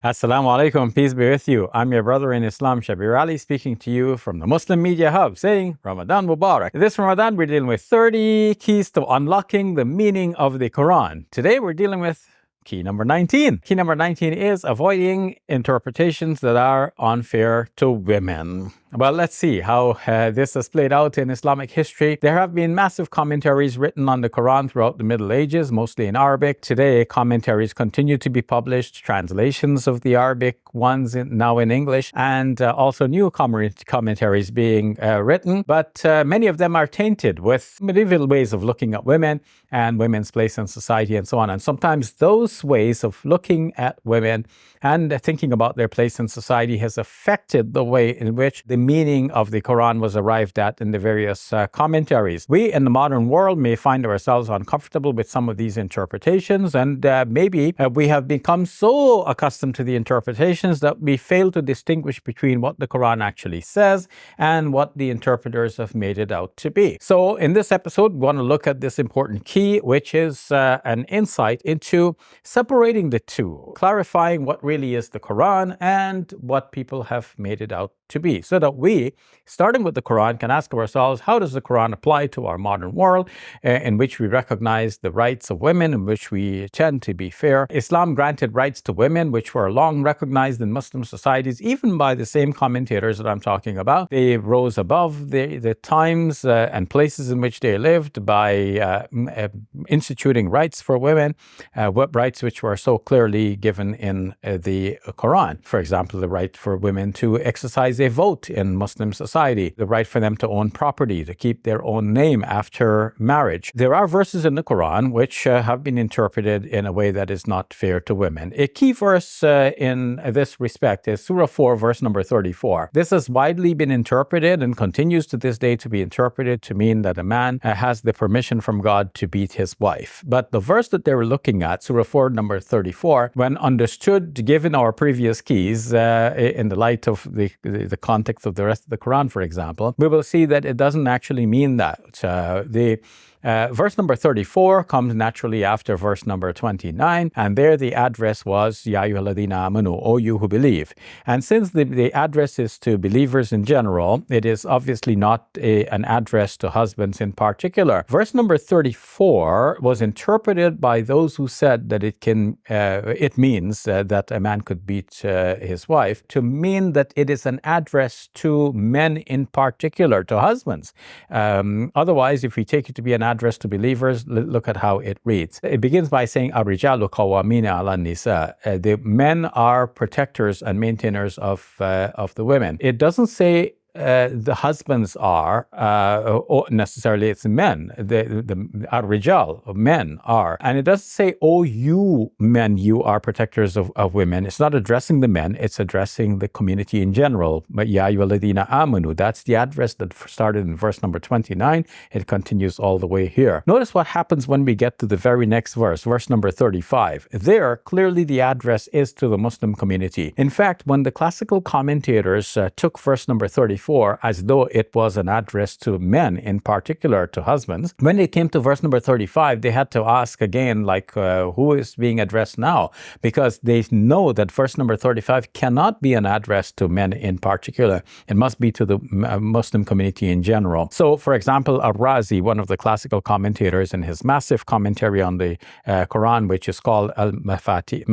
Assalamu alaikum, peace be with you. I'm your brother in Islam, Shabir Ally, speaking to you from the Muslim Media Hub, saying Ramadan Mubarak. This Ramadan, we're dealing with 30 keys to unlocking the meaning of the Quran. Today, we're dealing with key number 19. Key number 19 is avoiding interpretations that are unfair to women. Well, let's see how this has played out in Islamic history. There have been massive commentaries written on the Quran throughout the Middle Ages, mostly in Arabic. Today, commentaries continue to be published, translations of the Arabic ones now in English, and also new commentaries being written. But many of them are tainted with medieval ways of looking at women and women's place in society and so on. And sometimes those ways of looking at women and thinking about their place in society has affected the way in which the meaning of the Quran was arrived at in the various commentaries. We in the modern world may find ourselves uncomfortable with some of these interpretations, and maybe we have become so accustomed to the interpretations that we fail to distinguish between what the Quran actually says and what the interpreters have made it out to be. So in this episode, we want to look at this important key, which is an insight into separating the two, clarifying what really is the Quran and what people have made it out to be, so that we, starting with the Quran, can ask ourselves, how does the Quran apply to our modern world in which we recognize the rights of women, in which we tend to be fair? Islam granted rights to women which were long recognized in Muslim societies, even by the same commentators that I'm talking about. They rose above the times and places in which they lived by instituting rights for women, rights which were so clearly given in the Quran. For example, the right for women to exercise a vote in Muslim society, the right for them to own property, to keep their own name after marriage. There are verses in the Quran which have been interpreted in a way that is not fair to women. A key verse in this respect is Surah 4, verse number 34. This has widely been interpreted and continues to this day to be interpreted to mean that a man has the permission from God to beat his wife. But the verse that they were looking at, Surah 4, number 34, when understood, given our previous keys, in the light of the context of the rest of the Quran, for example, we will see that it doesn't actually mean that. Verse number 34 comes naturally after verse number 29, and there the address was Ya ayyuhalladhina amanu, O you who believe. And since the address is to believers in general, it is obviously not an address to husbands in particular. Verse number 34 was interpreted by those who said that it means that a man could beat his wife, to mean that it is an address to men in particular, to husbands. Otherwise, if we take it to be an address to believers, look at how it reads. It begins by saying, Ar-rijalu qawwamina ala nisa. The men are protectors and maintainers of the women. It doesn't say the husbands are, or necessarily it's men, the ar-rijal, men are. And it doesn't say, oh, you men, you are protectors of women. It's not addressing the men, it's addressing the community in general. But ya ayyuhalladhina amanu, that's the address that started in verse number 29. It continues all the way here. Notice what happens when we get to the very next verse, verse number 35. There, clearly the address is to the Muslim community. In fact, when the classical commentators took verse number 34 as though it was an address to men, in particular to husbands, when it came to verse number 35, they had to ask again, who is being addressed now? Because they know that verse number 35 cannot be an address to men in particular. It must be to the Muslim community in general. So, for example, Ar-Razi, one of the classical commentators, in his massive commentary on the Quran, which is called Mafatih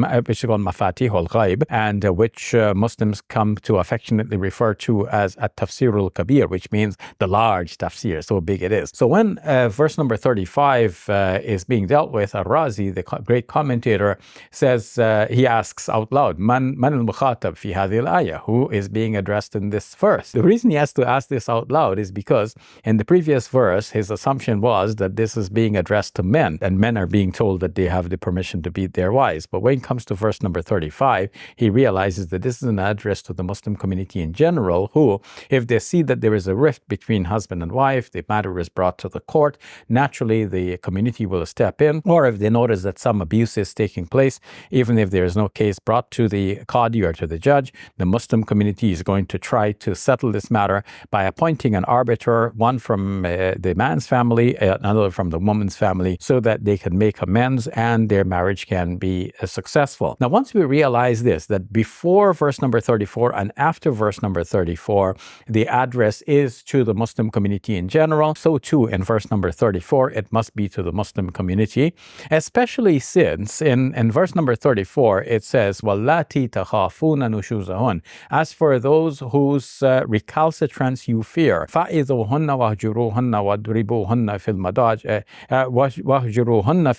al-Ghaib, and which Muslims come to affectionately refer to as Tafsir al-Kabir, which means the large tafsir, so big it is. So when verse number 35 is being dealt with, Ar-Razi, the great commentator, says, he asks out loud, Man al-Mukhatab fi hadhihi al-ayah, who is being addressed in this verse? The reason he has to ask this out loud is because in the previous verse, his assumption was that this is being addressed to men, and men are being told that they have the permission to beat their wives. But when it comes to verse number 35, he realizes that this is an address to the Muslim community in general, who If they see that there is a rift between husband and wife, the matter is brought to the court. Naturally, the community will step in. Or if they notice that some abuse is taking place, even if there is no case brought to the qadi or to the judge, the Muslim community is going to try to settle this matter by appointing an arbiter, one from the man's family, another from the woman's family, so that they can make amends and their marriage can be successful. Now, once we realize this, that before verse number 34 and after verse number 34, the address is to the Muslim community in general, so too in verse number 34, it must be to the Muslim community, especially since in verse number 34, it says, وَاللَّاتِي تَخَافُونَ نُشُوزَهُنَّ. As for those whose recalcitrance you fear, فَإِذُوهُنَّ وَهْجُرُوهُنَّ وَاضْرِبُوهُنَّ فِي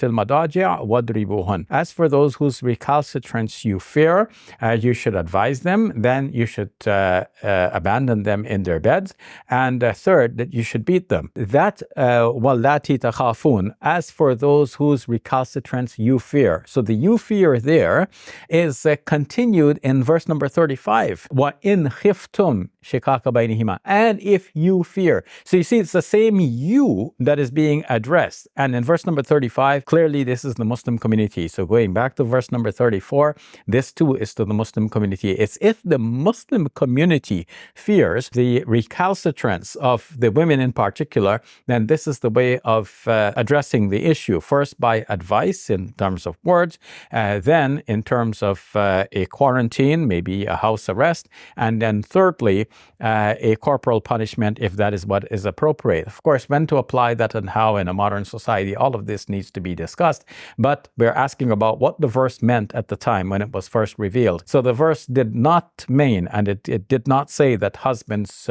الْمَضَاجِعِ وَاضْرِبُوهُنَّ. As for those whose recalcitrance you fear, you should advise them, then you should abandon them in their beds, and third, that you should beat them. That وَاللَّاتِي تَخَافُونَ, as for those whose recalcitrance you fear. So the you fear there is continued in verse number 35. وَإِنْ خِفْتُمْ شِقَاقَ بَيْنِهِمَا. And if you fear. So you see, it's the same you that is being addressed. And in verse number 35, clearly this is the Muslim community. So going back to verse number 34, this too is to the Muslim community. It's if the Muslim community fears the recalcitrance of the women in particular, then this is the way of addressing the issue. First by advice in terms of words, then in terms of a quarantine, maybe a house arrest, and then thirdly, a corporal punishment if that is what is appropriate. Of course, when to apply that and how in a modern society, all of this needs to be discussed, but we're asking about what the verse meant at the time when it was first revealed. So the verse did not mean, and it did not say that husbands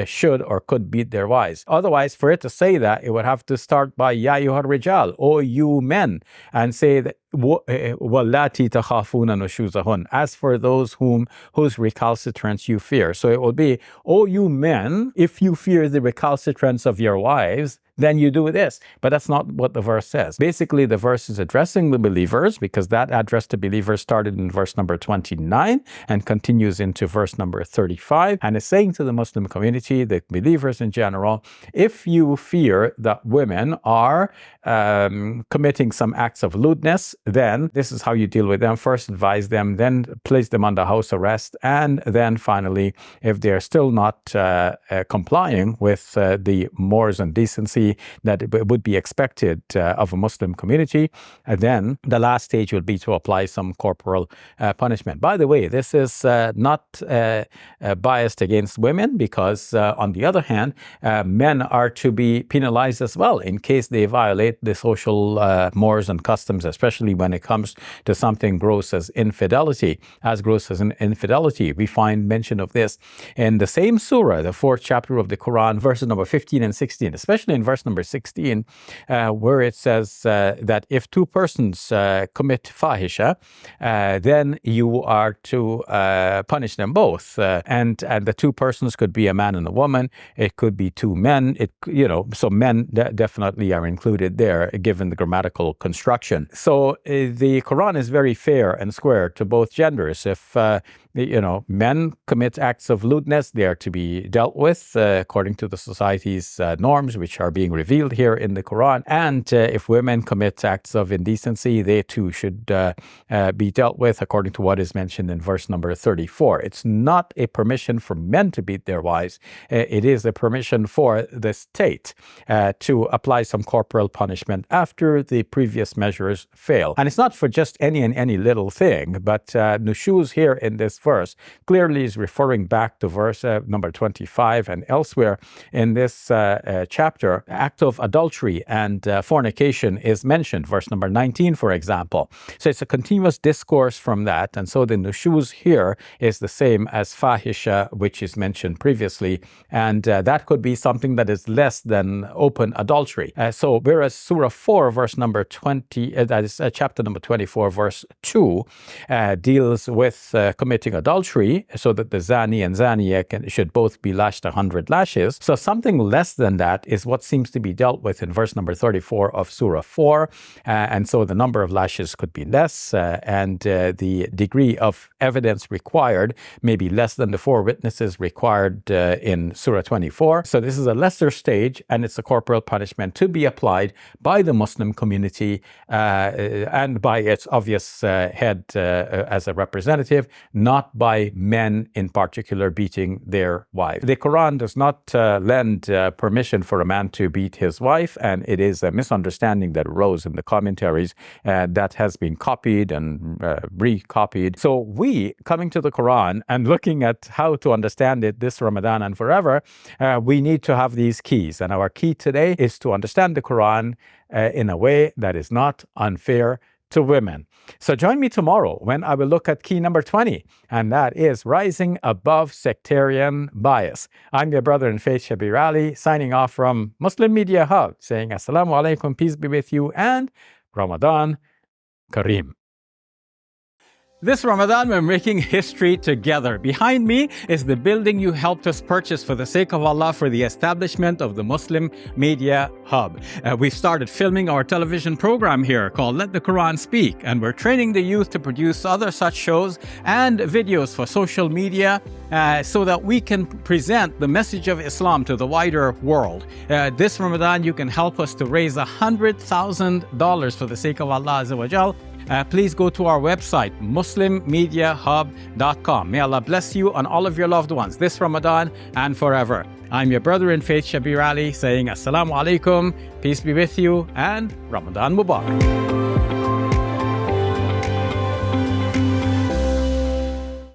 should or could beat their wives. Otherwise, for it to say that, it would have to start by Ya ayyuhar rijal, O you men, and say that وَاللَّاتِي تَخَافُونَ نُشُوزَهُنَّ, as for those whose recalcitrance you fear. So it will be, O you men, if you fear the recalcitrance of your wives, then you do this. But that's not what the verse says. Basically, the verse is addressing the believers, because that address to believers started in verse number 29 and continues into verse number 35, and is saying to the Muslim community, the believers in general, if you fear that women are committing some acts of lewdness, then this is how you deal with them. First, advise them, then place them under house arrest, and then finally, if they're still not complying with the mores and decency that would be expected of a Muslim community, then the last stage will be to apply some corporal punishment. By the way, this is not biased against women, because on the other hand, men are to be penalized as well in case they violate the social mores and customs, especially when it comes to something gross as infidelity. As gross as an infidelity, we find mention of this in the same surah, the 4th chapter of the Quran, verses number 15 and 16, especially in verse number 16, where it says that if two persons commit fahisha, then you are to punish them both. And the two persons could be a man and a woman. It could be two men. So men definitely are included there, given the grammatical construction. So the Quran is very fair and square to both genders. If men commit acts of lewdness, they are to be dealt with according to the society's norms, which are being revealed here in the Quran. And if women commit acts of indecency, they too should be dealt with according to what is mentioned in verse number 34. It's not a permission for men to beat their wives. It is a permission for the state to apply some corporal punishment after the previous measures fail. And it's not for just any little thing, but nushuz here in this verse clearly is referring back to verse number 25 and elsewhere in this chapter. Act of adultery and fornication is mentioned, verse number 19, for example. So it's a continuous discourse from that. And so the nushuz here is the same as fahisha, which is mentioned previously. And that could be something that is less than open adultery. So whereas Surah 4, verse number 20, that is chapter chapter number 24, verse 2, deals with committing adultery, so that the Zani and Zaniyah should both be lashed 100 lashes. So something less than that is what seems to be dealt with in verse number 34 of Surah 4. And so the number of lashes could be less, and the degree of evidence required may be less than the 4 witnesses required in Surah 24. So this is a lesser stage, and it's a corporal punishment to be applied by the Muslim community and by its obvious head as a representative, not by men in particular beating their wives. The Quran does not lend permission for a man to beat his wife, and it is a misunderstanding that arose in the commentaries that has been copied and recopied. So we, coming to the Quran and looking at how to understand it this Ramadan and forever, we need to have these keys. And our key today is to understand the Quran in a way that is not unfair to women. So join me tomorrow when I will look at key number 20, and that is rising above sectarian bias. I'm your brother in faith, Shabir Ally, signing off from Muslim Media Hub, saying Assalamu alaikum, peace be with you, and Ramadan Kareem. This Ramadan, we're making history together. Behind me is the building you helped us purchase for the sake of Allah for the establishment of the Muslim Media Hub. We've started filming our television program here called Let the Quran Speak, and we're training the youth to produce other such shows and videos for social media so that we can present the message of Islam to the wider world. This Ramadan, you can help us to raise $100,000 for the sake of Allah Azza wa Jal. Please go to our website, muslimmediahub.com. May Allah bless you and all of your loved ones this Ramadan and forever. I'm your brother in faith, Shabir Ally, saying Assalamu alaikum, peace be with you, and Ramadan Mubarak.